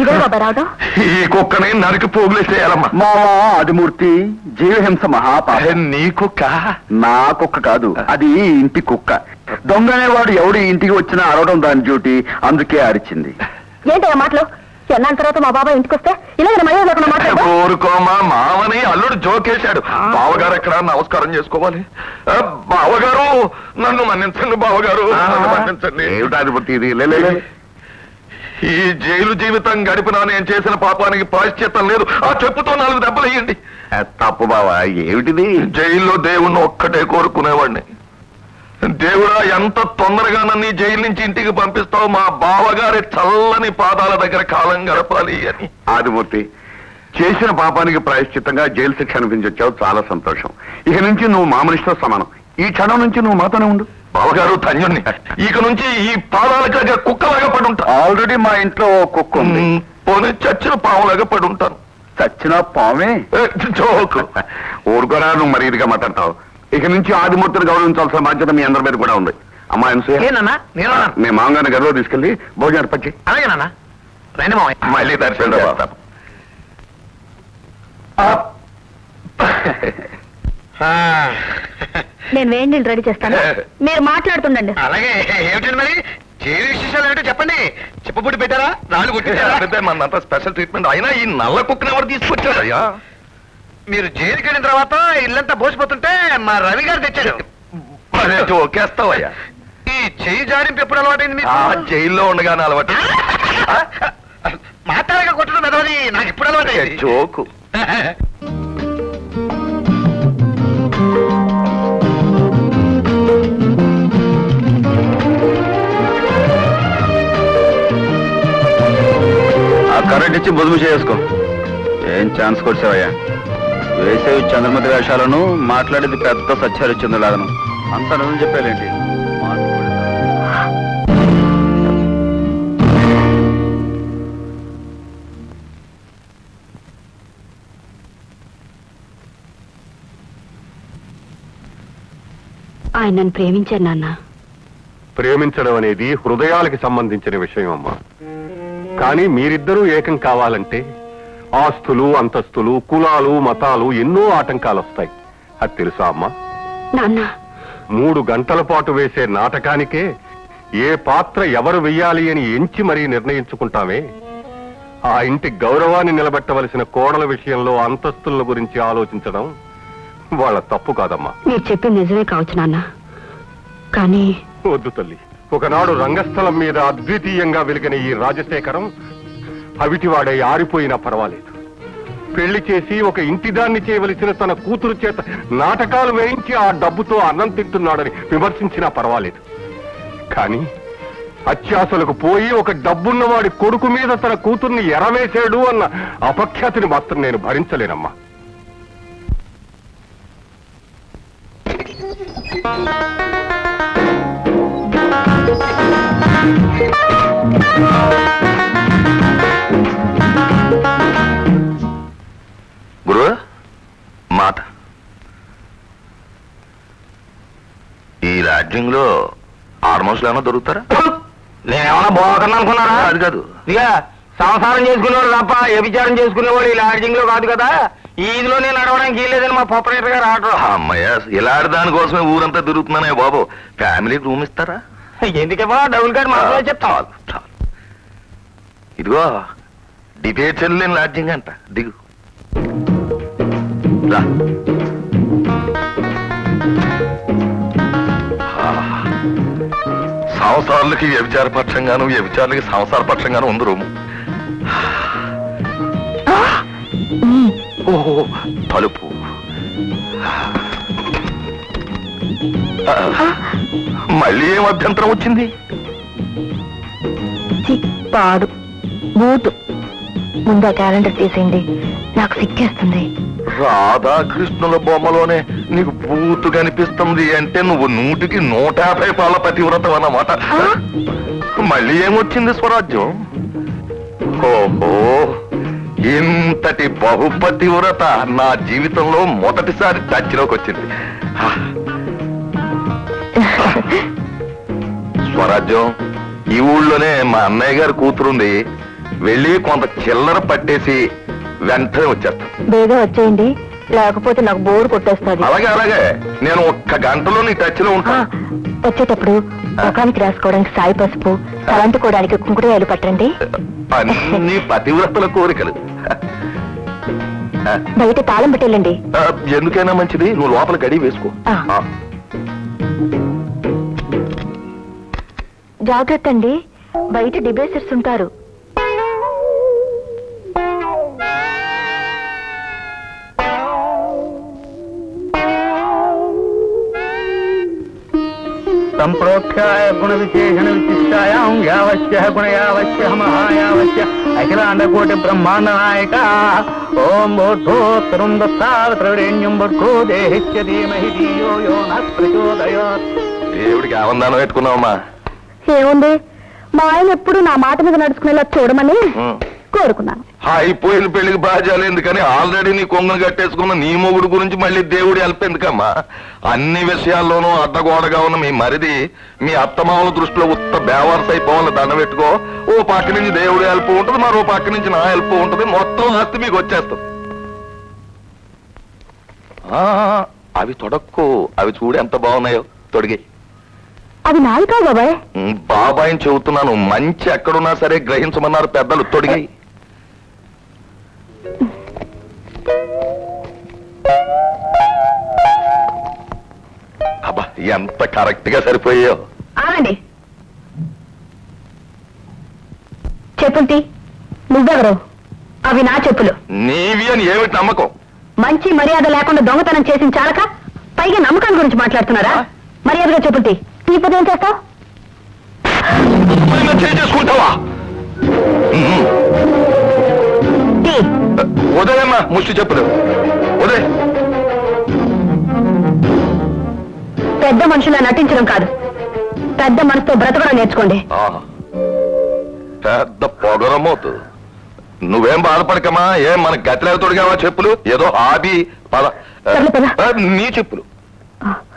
ఇదే బాబా రావడం. ఈ కుక్కని నరికి పోగులేసేయాలమ్మా. మామా ఆదిమూర్తి, జీవహింస మహాపాపం. నీ కుక్క? నా కుక్క కాదు, అది ఇంటి కుక్క. దొంగ అనేవాడు ఎవడు ఇంటికి వచ్చినా అరవడం దాని డ్యూటీ, అందుకే అరిచింది. ఏంటయ్యా మాటలు? ఎన్నాళ్ళ తర్వాత మా బాబా ఇంటికి వస్తే ఇలాగ మర్యాద లేకుండా మాట్లాడు. కోరుకోమా, మామని అల్లుడు జోకేశాడు. బావగారు ఎక్కడ నమస్కారం చేసుకోవాలి. బావగారు నన్ను మన్నించండి, బావగారు మన్నించండి. ఏమిటాధిపతి ఇది? ఈ జైలు జీవితం గడిపినా నేను చేసిన పాపానికి ప్రాయశ్చిత్తం లేదు. ఆ చెప్పుతో 4 దెబ్బలు వేయండి. తప్పు బావా, ఏమిటిది? జైల్లో దేవుణ్ణి ఒక్కటే కోరుకునేవాడిని. దేవుడా, ఎంత తొందరగా నన్ను జైలు నుంచి ఇంటికి పంపిస్తావు, మా బావగారి చల్లని పాదాల దగ్గర కాలం గడపాలి అని. ఆదిమూర్తి, చేసిన పాపానికి ప్రాయశ్చిత్తంగా జైలు శిక్ష అనిపించొచ్చావు, చాలా సంతోషం. ఇక నుంచి నువ్వు మా మనిషితో సమానం. ఈ క్షణం నుంచి నువ్వు మాతోనే ఉండు. బావగారు ధన్యుణ్ణి. ఇక నుంచి ఈ పాదాల దగ్గర కుక్కలాగా పడి ఉంటాను. ఆల్రెడీ మా ఇంట్లో కుక్క ఉంది. పోనీ చచ్చిన పావులాగా పడి ఉంటాను. చచ్చిన పామే? జోకు. ఊరుకోరా, నువ్వు మరి ఇదిగా మాట్లాడతావు. ఇక నుంచి ఆదిమూర్తిని గౌరవించాల్సిన బాధ్యత మీ అందరి మీద కూడా ఉంది. అమ్మా అనసూయ, మీ మామగారిని గదిలో తీసుకెళ్లి భోజనం ఏర్పచ్చి. అలాగే నాన్న, రండి మామయ్య. మళ్ళీ దర్శనం చేస్తాను. నేను వేడి నీళ్ళు రెడీ చేస్తాను, మీరు మాట్లాడుతుండండి. అలాగే. ఏమిటండి మరి జైలు విశేషాలు ఏమిటో చెప్పండి. చెప్పబుట్టి పెట్టారా? రాళ్ళు కొట్టించారా? మనంతా స్పెషల్ ట్రీట్మెంట్. అయినా ఈ నల్ల కుక్కని ఎవరు తీసుకొచ్చారయ్యా? మీరు జైలుకి వెళ్ళిన తర్వాత ఇల్లంతా బోసిపోతుంటే మా రవి గారు తెచ్చారు. జోకేస్తావయ్యా. ఈ చెయ్యి జారింపు ఎప్పుడు అలవాటైంది మీకు? జైల్లో ఉండగానే అలవాటు. మాట్లాడగా కొట్టడం మెదవది నాకు ఇప్పుడు అలవాటైంది. జోకు. కరెంట్ ఇచ్చి బుదుము చేసుకో. ఏం ఛాన్స్ కొట్టావయ్యా? వేసేవి చంద్రమతి వేషాలను, మాట్లాడేది పెద్ద సత్యహరిశ్చంద్రులాగను. అంత నిజం చెప్పాలేంటి? ఆయన నన్ను ప్రేమించారు నాన్న. ప్రేమించడం అనేది హృదయాలకి సంబంధించిన విషయం అమ్మా. కానీ మీరిద్దరూ ఏకం కావాలంటే ఆస్తులు, అంతస్తులు, కులాలు, మతాలు ఎన్నో ఆటంకాలు వస్తాయి. అది తెలుసా అమ్మా? నాన్న, 3 గంటల పాటు వేసే నాటకానికే ఏ పాత్ర ఎవరు వెయ్యాలి అని ఎంచి మరీ నిర్ణయించుకుంటామే. ఆ ఇంటి గౌరవాన్ని నిలబెట్టవలసిన కోడల విషయంలో అంతస్తుల గురించి ఆలోచించడం వాళ్ళ తప్పు కాదమ్మా. మీరు చెప్పింది నిజమే కావచ్చు నాన్న, కానీ వద్దు తల్లి. ఒకనాడు రంగస్థలం మీద అద్వితీయంగా వెలిగిన ఈ రాజశేఖరం అవిటివాడై ఆరిపోయినా పర్వాలేదు. పెళ్లి చేసి ఒక ఇంటిదాన్ని చేయవలసిన తన కూతురు చేత నాటకాలు వేయించి ఆ డబ్బుతో అన్నం తింటున్నాడని విమర్శించినా పర్వాలేదు. కానీ అత్యాశలకు పోయి ఒక డబ్బున్నవాడి కొడుకు మీద తన కూతుర్ని ఎరవేశాడు అన్న అపఖ్యాతిని మాత్రం నేను భరించలేనమ్మా. గురు మాట, ఈ రాజ్యంలో ఆల్మోస్ట్ ఏమైనా దొరుకుతారా? నేనేమన్నా బాగున్నా అనుకున్నారా? అది కాదు. ఇక సంసారం చేసుకునేవాడు తప్ప వ్యభిచారం చేసుకునేవాడు ఈ లాడ్జింగ్ లో కాదు కదా. ఈ ఇదిలో నేను నడవడానికి లేదని మా ప్రొపరేటర్ గారు ఆర్డర్. అమ్మయ్య, ఇలాంటి దానికోసమే ఊరంతా తిరుగుతున్నానే బాబు. ఫ్యామిలీకి రూమ్ ఇస్తారా? ఎందుకేమో డబుల్ కార్డ్ మాత్రమే చెప్తా. చాలు. ఇదిగో డిబేట్ చెల్లేని లాడ్జింగ్ అంట. దిగు రా. సంవత్సరాలకి వ్యభిచార పక్షంగాను, వ్యభిచారులకి సంసార పక్షంగాను ఉంది రూము. ఓహో, తలుపు. మళ్ళీ ఏం అభ్యంతరం వచ్చింది? పాడు బూటు. ముందు క్యాలెండర్ తీసేయండి, నాకు సిక్కేస్తుంది. రాధాకృష్ణుల బొమ్మలోనే నీకు బూతు కనిపిస్తుంది అంటే నువ్వు 100కి 150 పాల పతివ్రతం అన్నమాట. మళ్ళీ ఏమొచ్చింది స్వరాజ్యం? ఓహో, ఇంతటి బహుపతివ్రత నా జీవితంలో మొదటిసారి టచ్లోకి వచ్చింది. స్వరాజ్యం, ఈ ఊళ్ళోనే మా అన్నయ్య గారి కూతురుంది. వెళ్ళి కొంత చిల్లర పట్టేసి వెంటనే వచ్చేస్తాను. బేగా వచ్చేయండి, లేకపోతే నాకు బోర్ కొట్టేస్తుంది. అలాగే అలాగే, నేను ఒక్క గంటలో నీ టచ్ లో ఉంటాను. వచ్చేటప్పుడు ముఖానికి రాసుకోవడానికి సాయి పసుపు, తలంటుకోవడానికి కుంకుడుకాయలు పట్టండి. అన్ని పతివ్రతల కోరికలు. బయట తాళం పెట్టేళ్ళండి. ఎందుకైనా మంచిది, నువ్వు లోపల గడి వేసుకో. జాగ్రత్త అండి, బయట డిబేసర్స్ ఉంటారు. సంప్రోక్షాయ గుణ విశేషణ విశిష్టాయాం యావశ్య గుణయావశ్య మహాయావశ్య అఖిలాండకోటి బ్రహ్మాండ నాయక ఓం బోధోత్తరం దత్తావత్రేణ్యం భర్గో దేహిత్య ధీమహి ధియో యో నః ప్రచోదయాత్. దేవుడికి ఆనందానం పెట్టుకున్నావమ్మా. ఏముంది, మా ఆయన ఎప్పుడు నా మాట మీద నడుచుకునేలా చూడమని కోరుకున్నాను. అయిపోయిన పెళ్లికి బాధ్యాలు ఎందుకని, ఆల్రెడీ నీ కొంగను కట్టేసుకున్న నీ మొగుడు గురించి మళ్ళీ దేవుడి హెల్ప్ ఎందుకమ్మా? అన్ని విషయాల్లోనూ అడ్డగోడగా ఉన్న మీ మరిది మీ అత్తమామల దృష్టిలో ఉత్త బేవర్స్ అయిపోవాలి. దండ పెట్టుకో. ఓ పక్క నుంచి దేవుడి హెల్ప్ ఉంటుంది, మరో పక్క నుంచి నా హెల్ప్ ఉంటుంది. మొత్తం ఆస్తి మీకు వచ్చేస్తుంది. అవి తొడక్కు, అవి చూడు ఎంత బాగున్నాయో. తొడిగి. అది నాది కాదు బాబాయ్. బాబాయిని చెబుతున్నాను, మంచి ఎక్కడున్నా సరే గ్రహించమన్నారు పెద్దలు. తొడిగి. అబ్బా, ఎంత కరెక్ట్ గా సరిపోయాయో. ఆగండి, చెప్పుంటి. నువ్వెవరు? అవి నా చెప్పులు. నీవి అని ఏమిటి నమ్మకం? మంచి మర్యాద లేకుండా దొంగతనం చేసిన చాలక పైగా నమ్మకాల గురించి మాట్లాడుతున్నారా? మర్యాదగా చెప్పుంటి. ఈ పది ఏం చేస్తావు? చేసుకుంటావా? ఉదయమ్మా, ముష్టి చెప్పులు ఉదయ్. పెద్ద మనుషులా నటించడం కాదు, పెద్ద మనసుతో బ్రతకడం నేర్చుకోండి. పెద్ద పొగరమోతు. నువ్వేం బాధపడకమ్మా. ఏం మన గతిలో తొడిగావా చెప్పులు? ఏదో హాబీ. నీ చెప్పులు.